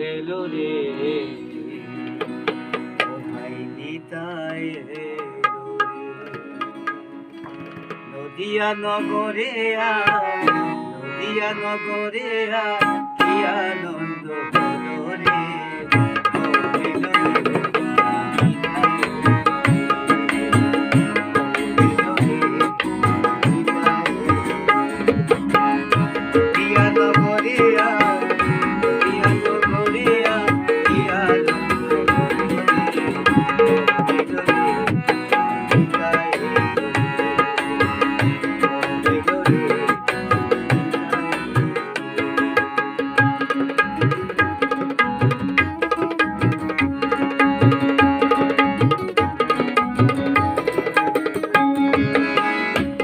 এলো রে ও ভাই নিতাই এলো রে নদিয়া নগরে নদিয়া নগরে কি আনন্দ হলো রে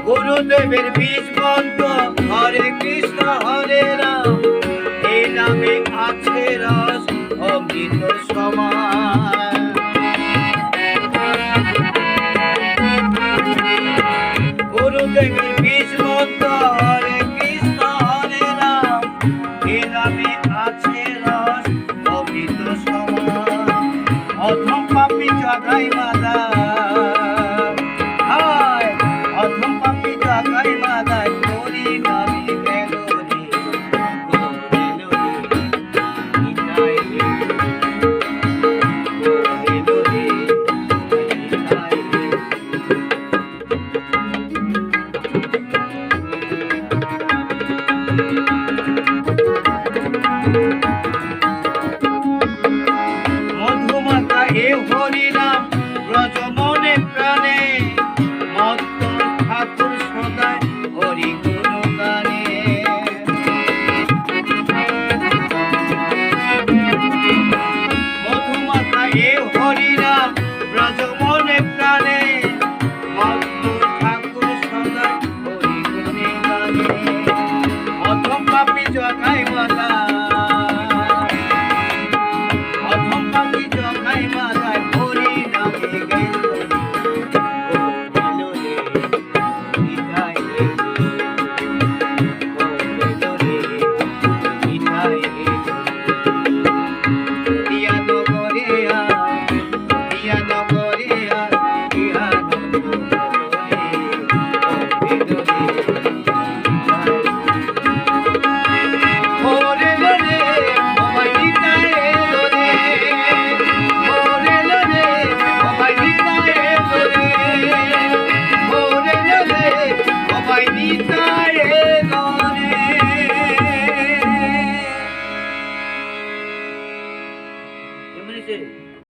গুরুদেবের বীজ মন্ত্র হরে কৃষ্ণ হরে রাম এই নামে আছে রস অমৃত সমান গুরুদেবের বীজ মন্ত্র হরে কৃষ্ণ হরে রাম এই নামে আছে রস অমৃত সমান অধম পাপী জগাই মাতা অধম পাপী জগাই মাতা তোরি নামে গেল রে এলো রে এলো রে মধুমাতা হে হরি নাম ব্রজ মনে প্রাণে মত্ত ঠাকুর সদায় হরি গুণ গানে মধুমাতা হে হরি নাম ব্রজ মনে প্রাণে মত্ত ঠাকুর সদায় হরি গুণে গানে অধম পাপী জগাই মাতা অধম পাপী জগাই মাতা হরি নামে গেল What is it?